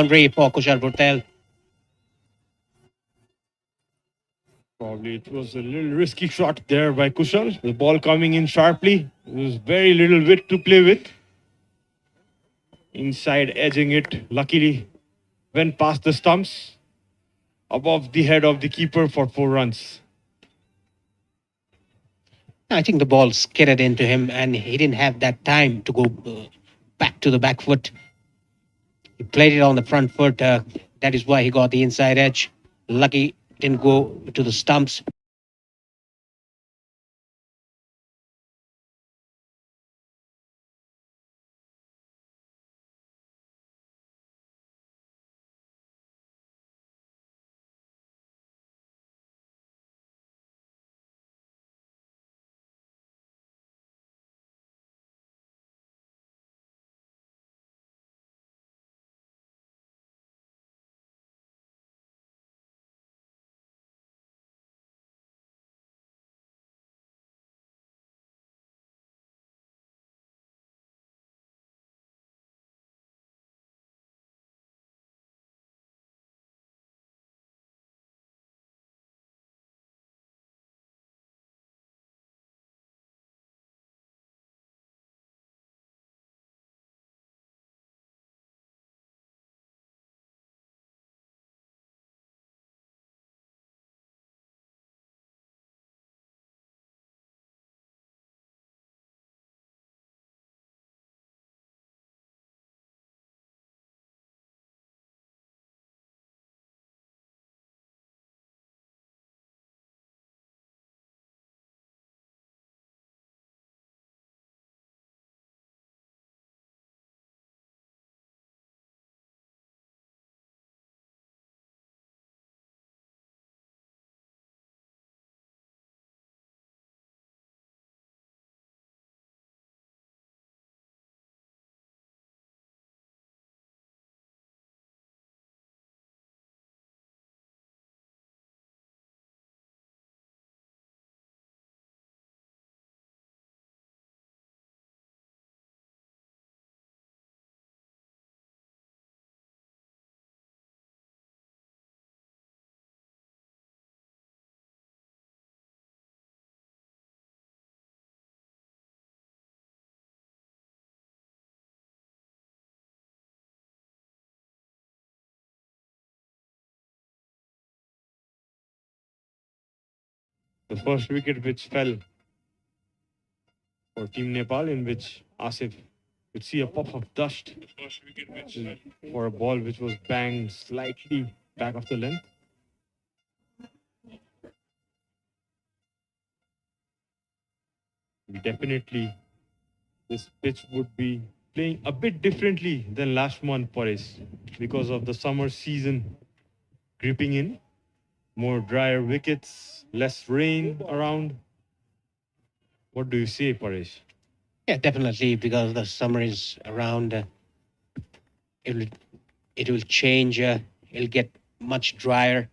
boundary for Kushal Bhurtel. Probably it was a little risky shot there by Kushal. The ball coming in sharply. There was very little width to play with. Inside edging it, luckily went past the stumps, above the head of the keeper for 4 runs. I think the ball skidded into him and he didn't have that time to go back to the back foot. He played it on the front foot. That is why he got the inside edge. Lucky didn't go to the stumps. The first wicket which fell for Team Nepal, in which Asif could see a puff of dust for a ball which was banged slightly back of the length. Definitely, this pitch would be playing a bit differently than last month, Paris, because of the summer season creeping in. More drier wickets, less rain around. What do you say, Paresh? Yeah, definitely, because the summer is around. It will it will change. It'll get much drier,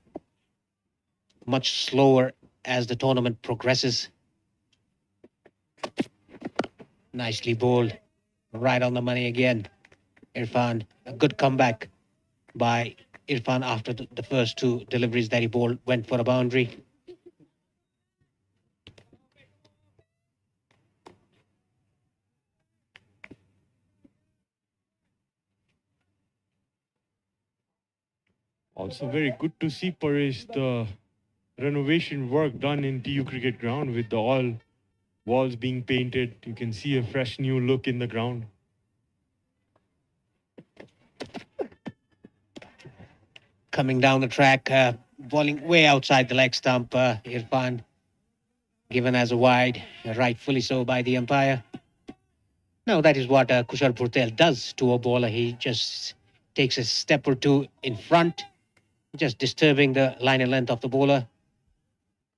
much slower as the tournament progresses. Nicely bowled, right on the money again. Irfan, a good comeback by Irfan after the first two deliveries that he bowled went for a boundary. Also, very good to see, Paresh, the renovation work done in TU Cricket Ground with the all walls being painted. You can see a fresh new look in the ground. Coming down the track, bowling way outside the leg stump. Irfan given as a wide, rightfully so by the umpire. No, that is what Kushal Bhurtel does to a bowler. He just takes a step or two in front, just disturbing the line and length of the bowler.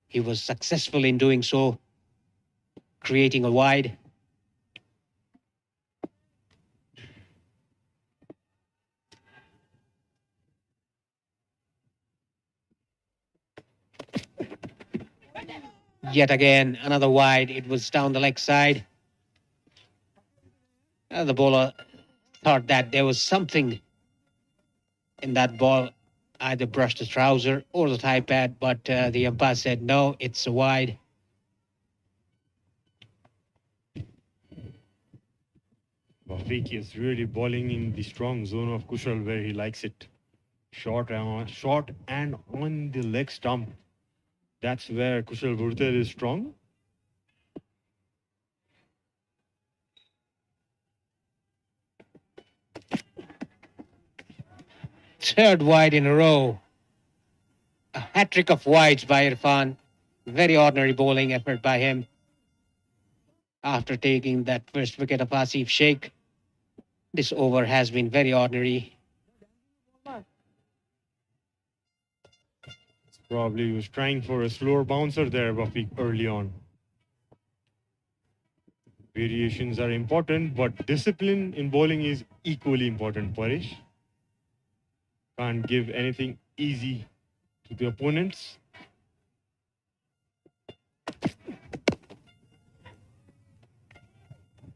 He was successful in doing so, creating a wide. Yet again, another wide. It was down the leg side. The bowler thought that there was something in that ball either brushed the trouser or the thigh pad, but the umpire said no, it's a wide. Wafik is really bowling in the strong zone of Kushal where he likes it. Short and on the leg stump. That's where Kushal Bhurtel is strong. Third wide in a row. A hat trick of wides by Irfan. Very ordinary bowling effort by him. After taking that first wicket of Asif Sheikh, this over has been very ordinary. Probably was trying for a slower bouncer there, Wafik, early on. Variations are important, but discipline in bowling is equally important, Parish. Can't give anything easy to the opponents.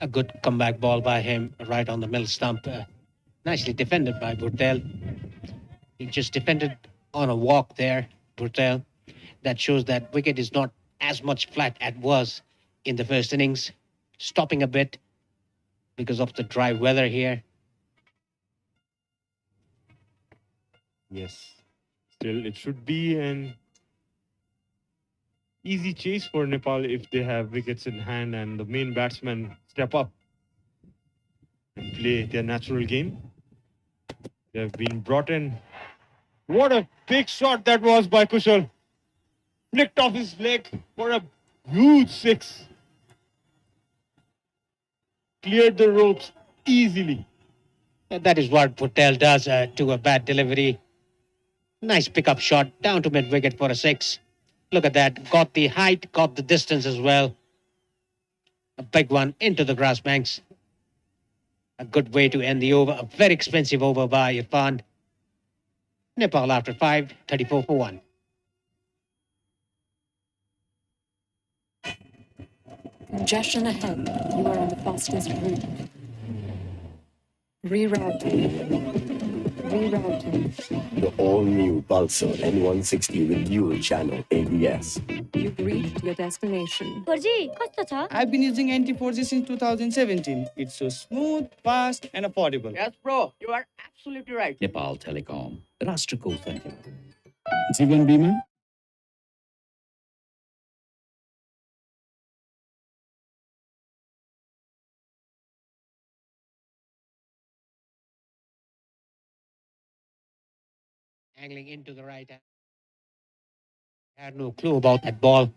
A good comeback ball by him right on the middle stump. Nicely defended by Bhurtel. He just defended on a walk there, Bhurtel. That shows that wicket is not as much flat as was in the first innings. Stopping a bit because of the dry weather here. Yes. Still, it should be an easy chase for Nepal if they have wickets in hand and the main batsmen step up and play their natural game. They have been brought in. What a big shot that was by Kushal. Flicked off his leg for a huge six. Cleared the ropes easily. That is what Bhurtel does to a bad delivery. Nice pickup shot down to mid wicket for a six. Look at that. Got the height, got the distance as well. A big one into the grass banks. A good way to end the over. A very expensive over by Irfan. Nepal after 5, 34 for 1. Congestion ahead. You are on the fastest route. Rerouting. Rerouting. The all-new Pulsar N160 with dual channel ABS. You've reached your destination. 4G कस्तो छ? I've been using NT4G since 2017. It's so smooth, fast, and affordable. Yes, bro. You are absolutely right. Nepal Telecom, राष्ट्र को संख्या जीवन बीमा Angling into the right. Had no clue about that ball.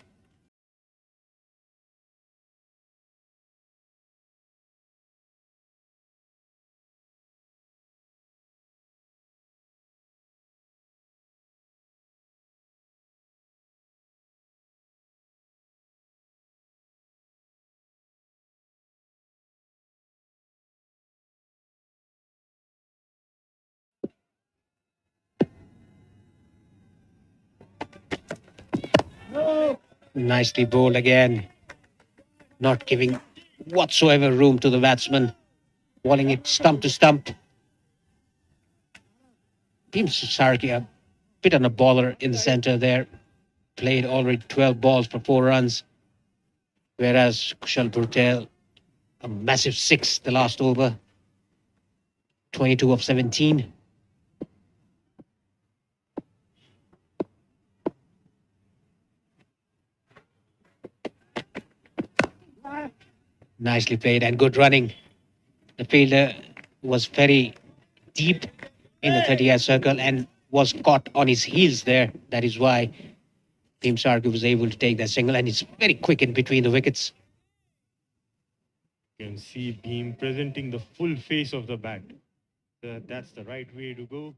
Nicely bowled again. Not giving whatsoever room to the batsman. Bowling it stump to stump. Team Sarki a bit on a baller in the center there. Played already 12 balls for 4 runs. Whereas Kushal Bhurtel, a massive 6 the last over. 22 of 17. Nicely played and good running. The fielder was very deep in the 30-yard circle and was caught on his heels there. That is why Team Sarki was able to take that single, and it's very quick in between the wickets. You can see Beam presenting the full face of the bat. That's the right way to go.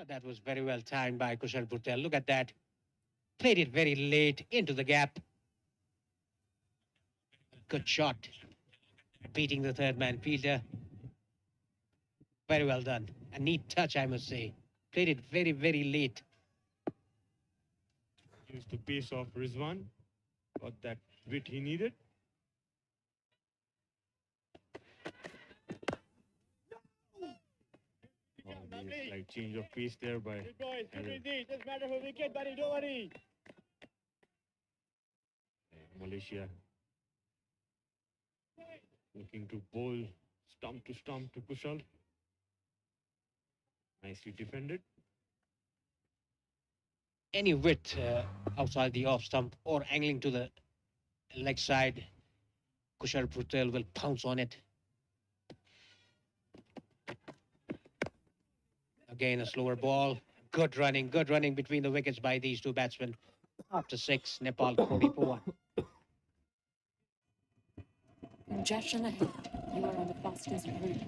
That was very well timed by Kushal Bhurtel. Look at that. Played it very late into the gap. Good shot. Beating the third man fielder. Very well done. A neat touch, I must say. Played it very, very late. Used the pace of Rizwan. Got that wit he needed. Oh, there's slight change of pace there by Malaysia. Looking to bowl stump to Kushal. Nicely defended. Any width outside the off stump or angling to the leg side, Kushal Patel will pounce on it. Again, a slower ball. Good running between the wickets by these two batsmen. After 6, Nepal 44. Congestion ahead. You are on the fastest route.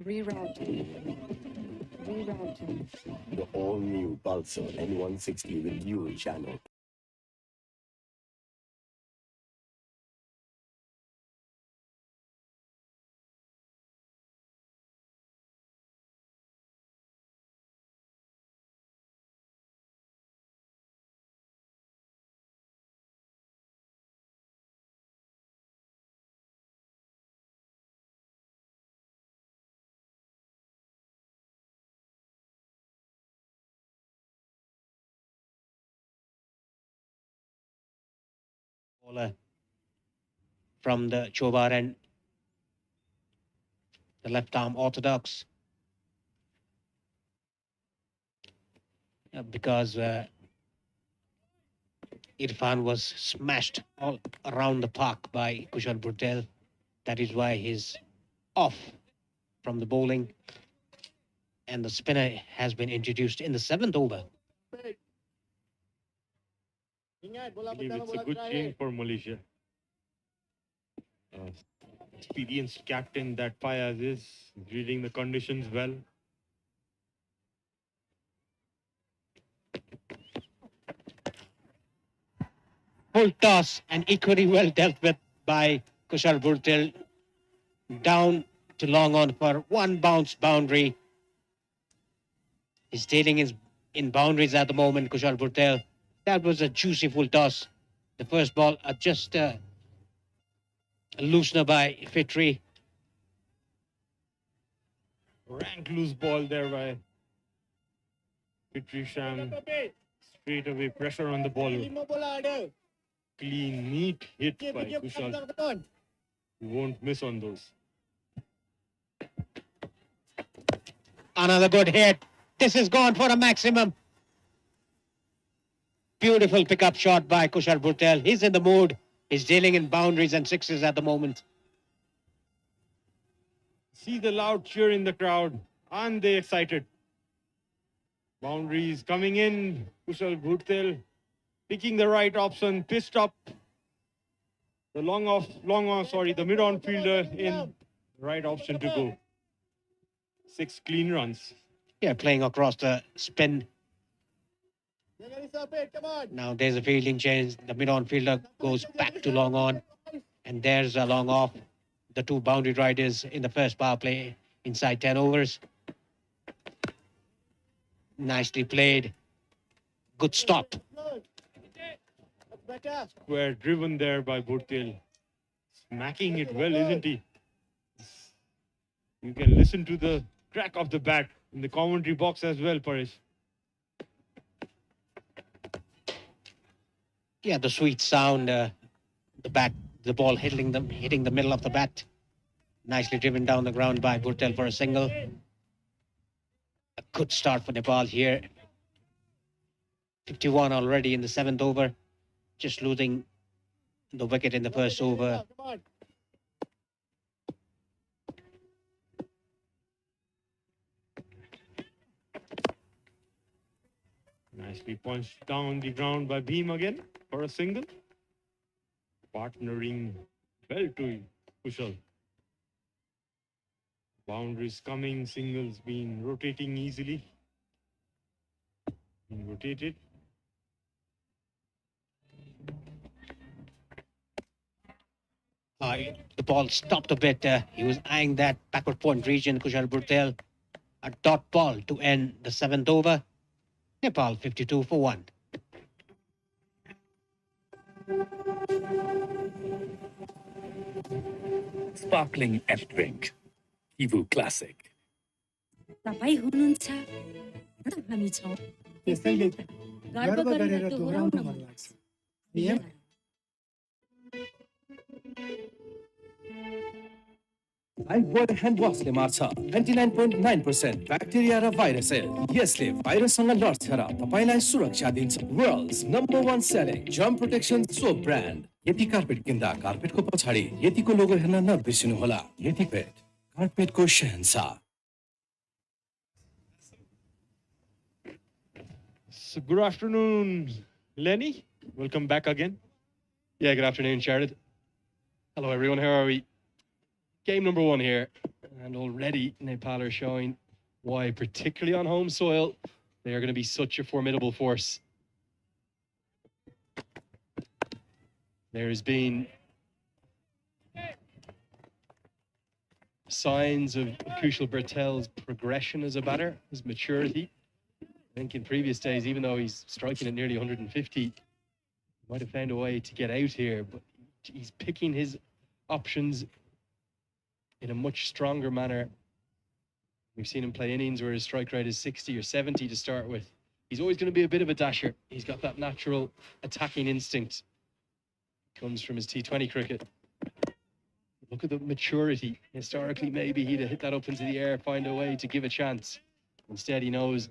Rerouting. Rerouting. The all-new Pulsar N160 with dual channel. Bowler from the Chobar end, the left arm orthodox. Because Irfan was smashed all around the park by Kushal Patel. That is why he's off from the bowling. And the spinner has been introduced in the 7th over. I believe it's a good change for Malaysia. Experienced captain that Fayaz is reading the conditions well. Full toss and equally well dealt with by Kushal Patel. Down to long on for one bounce boundary. He's dealing in boundaries at the moment, Kushal Patel. That was a juicy full toss. The first ball just a loosener by Fitri. Rank loose ball there by Fitri Sham. Straight away pressure on the ball. Clean, neat hit by Kushal. You won't miss on those. Another good hit. This is gone for a maximum. Beautiful pickup shot by Kushal Patel. He's in the mood. He's dealing in boundaries and sixes at the moment. See the loud cheer in the crowd. Aren't they excited? Boundaries coming in. Kushal Patel picking the right option. Pissed up. The the mid-on fielder in right option to go. 6 clean runs. Yeah, playing across the spin. Now there's a fielding change. The mid-on fielder goes back to long on. And there's a long off. The two boundary riders in the first power play inside 10 overs. Nicely played. Good stop. Square driven there by Patel. Smacking it well, isn't he? You can listen to the crack of the bat in the commentary box as well, Paresh. Yeah, the sweet sound, the ball hitting the middle of the bat. Nicely driven down the ground by Patel for a single. A good start for Nepal here. 51 already in the 7th over. Just losing the wicket in the first over. Nicely punched down the ground by Beam again for a single. Partnering well to Kushal. Boundaries coming, singles being rotating easily. Being rotated. The ball stopped a bit. He was eyeing that backward point region, Kushal Burtel. A dot ball to end the seventh over. Nepal 52 for 1. Sparkling and drink. Kivu Classic. तपाईँ हुनुहुन्छ र हामी छौँ त्यसैले गर्व गरेर दोहोऱ्याउन मन लाग्छ नियम लाइफबोय ह्यान्ड वासले मार्छ 99.9% ब्याक्टेरिया र भाइरसले यसले भाइरससँग लड्छ र तपाईलाई सुरक्षा दिन्छ world's number 1 selling germ protection soap brand यति कार्पेट किन्दा कार्पेटको पछाडि यतिको लोगो हेर्न नबिर्सिनु होला यति पेट कार्पेटको शहंशाह. So good afternoon, Lenny. Welcome back again. Yeah, good afternoon, Jared. Hello, everyone. How are we? Game number 1 here. And already Nepal are showing why, particularly on home soil, they are going to be such a formidable force. There has been signs of Kushal Bertel's progression as a batter, his maturity. I think in previous days, even though he's striking at nearly 150, he might have found a way to get out here, but he's picking his options in a much stronger manner. We've seen him play innings where his strike rate is 60 or 70 to start with. He's always going to be a bit of a dasher. He's got that natural attacking instinct. Comes from his T20 cricket. Look at the maturity. Historically, maybe he'd have hit that up into the air, find a way to give a chance. Instead, he knows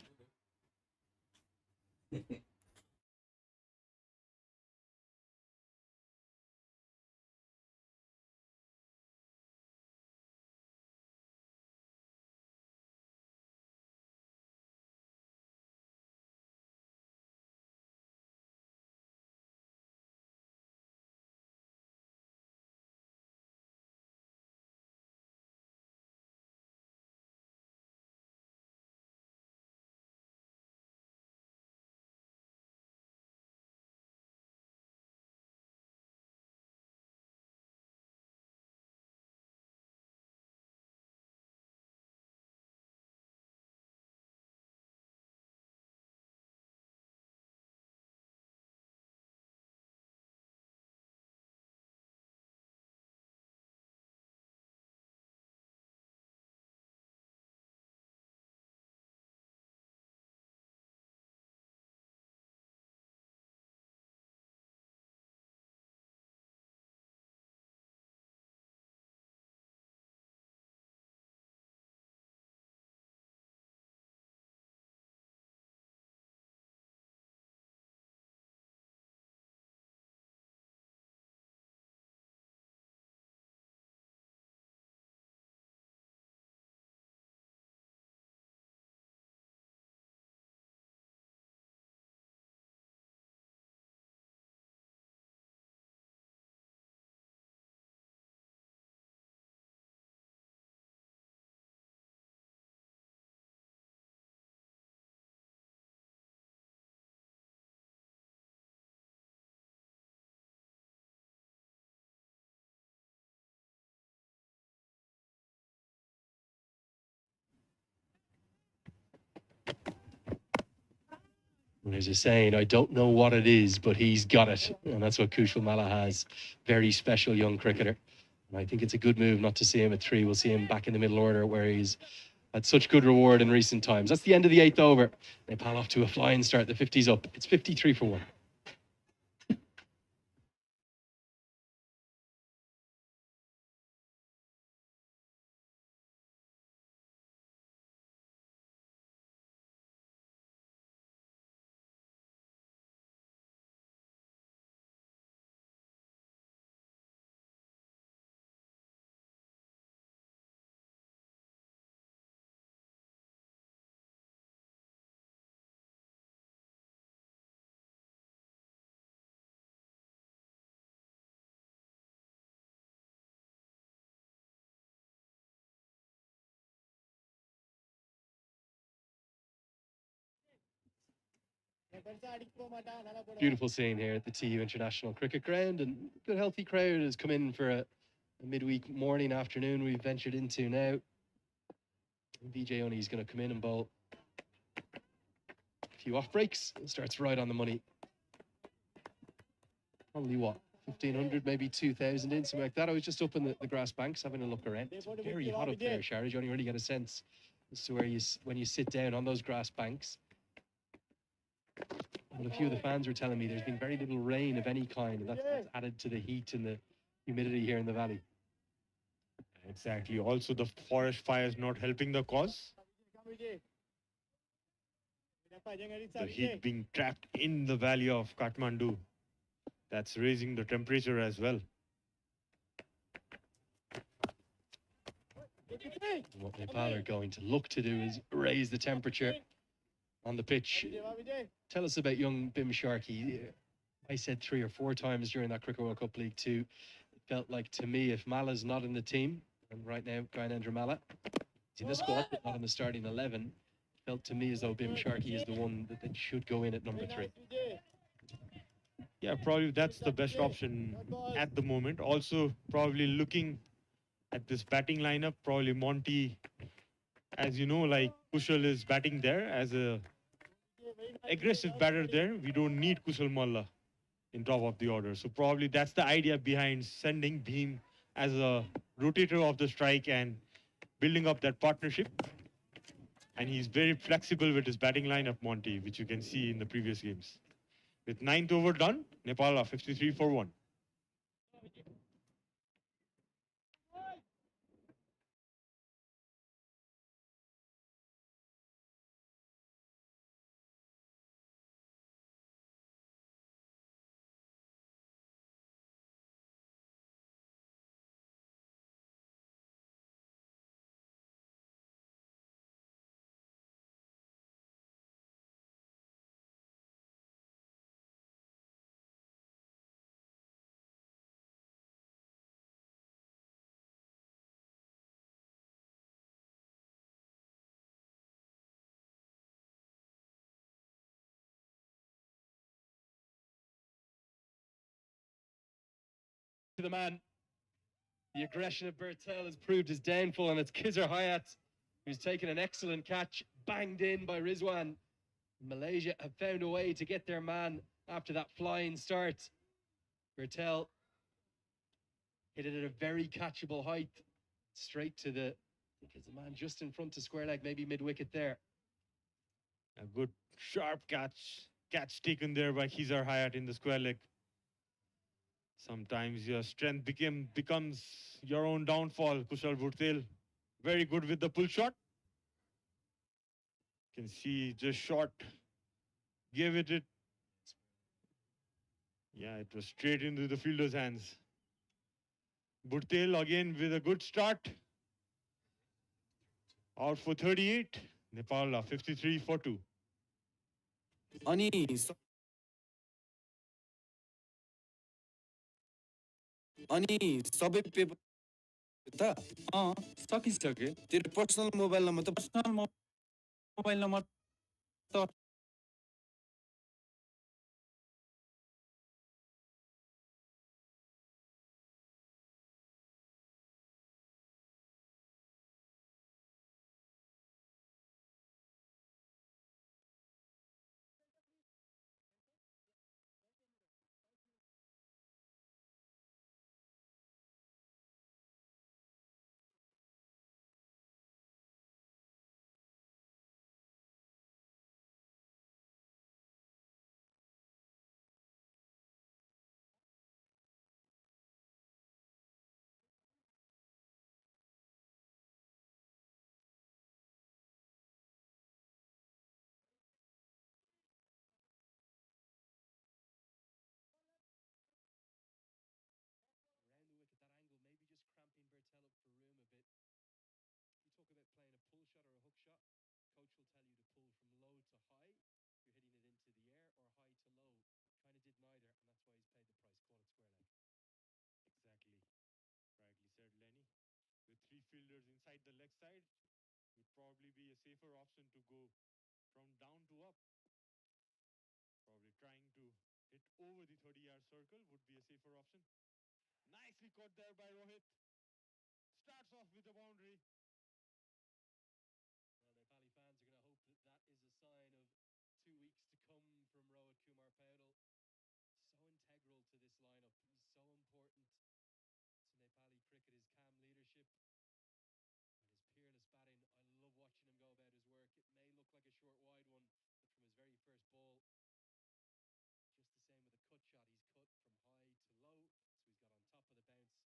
there's a saying, I don't know what it is, but he's got it. And that's what Kushal Malla has. Very special young cricketer. And I think it's a good move not to see him at 3. We'll see him back in the middle order where he's had such good reward in recent times. That's the end of the 8th over. Nepal off to a flying start. The 50's up. It's 53 for 1. Beautiful scene here at the TU International Cricket Ground, and a good healthy crowd has come in for a midweek morning, afternoon we've ventured into now. VJ Only is going to come in and bowl a few off breaks and starts right on the money. Probably what, 1,500, maybe 2,000 in, something like that. I was just up in the grass banks having a look around. It's very hot up there, Sharaj. You only really get a sense as to when you sit down on those grass banks. But a few of the fans were telling me there's been very little rain of any kind, and that's added to the heat and the humidity here in the valley. Exactly. Also, the forest fire is not helping the cause. The heat being trapped in the valley of Kathmandu. That's raising the temperature as well. What Nepal are going to look to do is raise the temperature on the pitch. Tell us about young Bim Sharkey. I said 3 or 4 times during that Cricket World Cup League 2, it felt like to me, if Mala's not in the team, and right now Gyanendra Mala is in the squad but not in the starting 11, it felt to me as though Bim Sharkey is the one that should go in at number 3. Yeah, probably that's the best option at the moment. Also, probably looking at this batting lineup, probably Monty, as you know, like Kushal is batting there as a aggressive batter there. We don't need Kushal Malla in top of the order. So probably that's the idea behind sending Bhim as a rotator of the strike and building up that partnership. And he's very flexible with his batting lineup, Monty, which you can see in the previous games. With 9th over done, Nepal are 53 for 1. To the man, the aggression of Bertel has proved his downfall, and it's Khizr Hayat who's taken an excellent catch, banged in by Rizwan. Malaysia have found a way to get their man after that flying start. Bertel hit it at a very catchable height, straight to the, I think it's the man just in front to square leg, maybe mid-wicket there. A good sharp catch taken there by Khizr Hayat in the square leg. Sometimes your strength becomes your own downfall. Kushal Bhurtel, very good with the pull shot. You can see just short, gave it. Yeah, it was straight into the fielder's hands. Bhurtel again with a good start. Out for 38. Nepal are 53 for 2. अनि सबै paper त सकिसके तेरो personal mobile number त personal mobile number त Fielders inside the leg side would probably be a safer option to go from down to up. Probably trying to hit over the 30-yard circle would be a safer option. Nicely caught there by Rohit. starts off with a boundary. Well, Nepali fans are going to hope that that is a sign of 2 weeks to come from Rohit Kumar Paudel. So integral to this lineup. He's so important to Nepali cricket, his calm leadership and his peerless batting. I love watching him go about his work. It may look like a short wide one, but from his very first ball, just the same with a cut shot. He's cut from high to low, so he's got on top of the bounce, no risk at all. And a perfect start, 4 runs to his account. He's such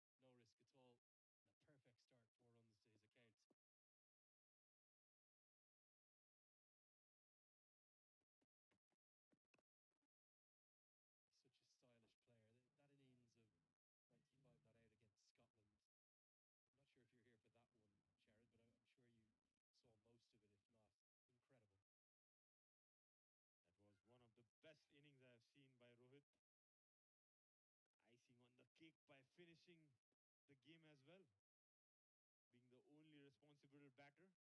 a stylish player. That innings of 95 not out against Scotland, I'm not sure if you're here for that one, Jared, but I'm sure you saw most of it, if not. Incredible. That was one of the best innings I have seen by Rohit. Icing on the cake by finishing the game as well. Being the only responsible batter at the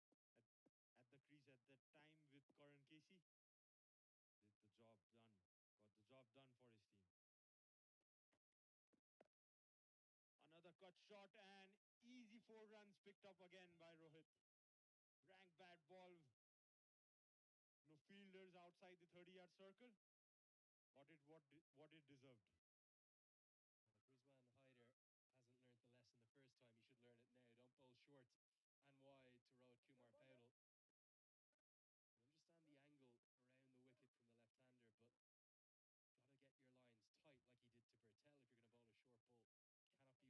crease at that time with Corin Casey. Did the job done. Got the job done for his team. Another cut shot and easy 4 runs picked up again by Rohit. Rank bad ball. No fielders outside the 30-yard circle. Got it what it deserved. Well, Rizwan Haider hasn't learned the lesson the first time. He should learn it now. Don't bowl short and wide to Rohit Kumar Paudel. I understand the angle around the wicket from the left-hander, but got to get your lines tight like he did to Bertel if you're going to bowl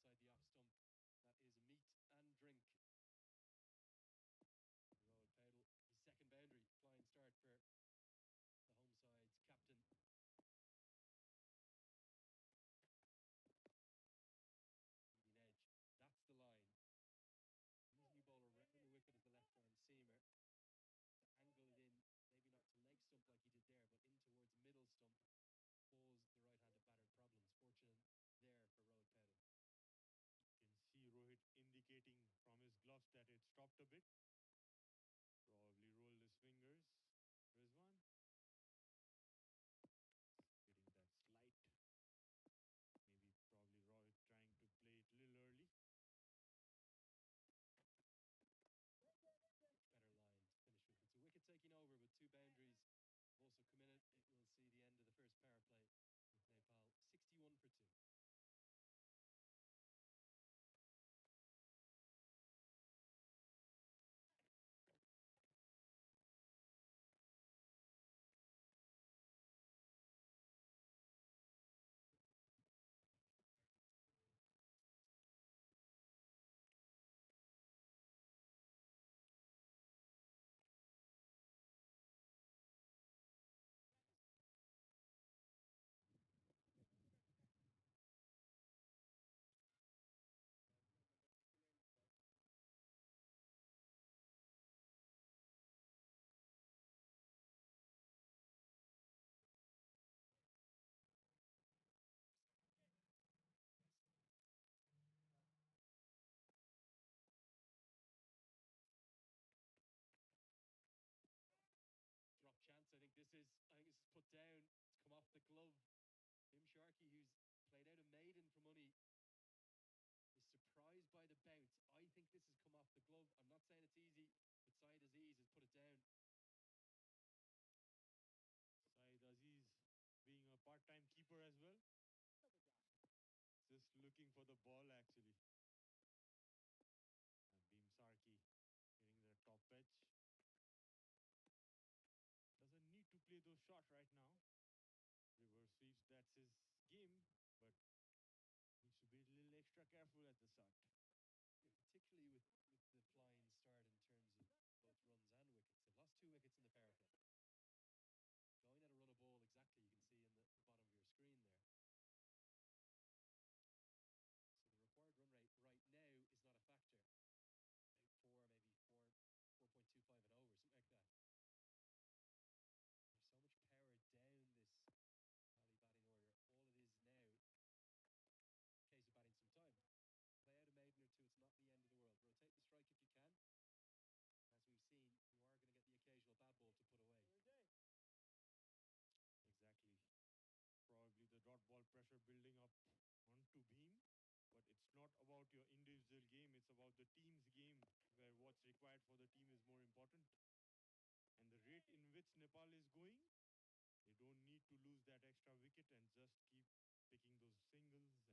a short ball. Cannot be wide outside the off stump. That is meat and drink. Rohit Paudel, his second boundary, flying start for the home side's captain. Leading edge, that's the line. Reason you bowl around the wicket as the left-hand seamer. To angle it in, maybe not to leg stump like he did there, but in towards middle stump, cause the right-handed batter problems. Fortunate there for Rohit Paudel. You can see Rohit indicating from his gloves that it stopped a bit. Probably rolled his fingers. Rizwan. Getting that slight. Maybe probably Rohit trying to play it a little early. Much better line to finish with. It's a wicket taking over, but 2 boundaries also come in it. It will see the end of the first power play with Nepal 61 for 2. Drop chance. I think this is put down. It's come off the glove. Tim Sharkey, who's played out a maiden for money, is surprised by the bounce. I think this has come off the glove. I'm not saying it's easy, but Syed Aziz has put it down. Syed Aziz being a part-time keeper as well. Just looking for the ball actually. And Beam Sarki hitting the top edge. Doesn't need to play those shots right now. Reverse sweeps, that's his game, but needs to be a little extra careful at the start. Yeah, particularly with the flying start in terms of both runs and wickets. They've lost 2 wickets in the power play. Going at a run of ball exactly, you can see in the bottom of your screen there. So the required run rate right now is not a factor. About 4, maybe 4.25 and over, something like that. There's so much power down this Pally batting order. All it is now, case of batting sometimes. Play out a maiden or 2, it's not the end of the world. Rotate the strike if you can. As we've seen, you are going to get the occasional bad ball to put away. Exactly. Probably the dot ball pressure building up onto Beam. But it's not about your individual game, it's about the team's game, where what's required for the team is more important. And the rate in which Nepal is going, they don't need to lose that extra wicket and just keep picking those singles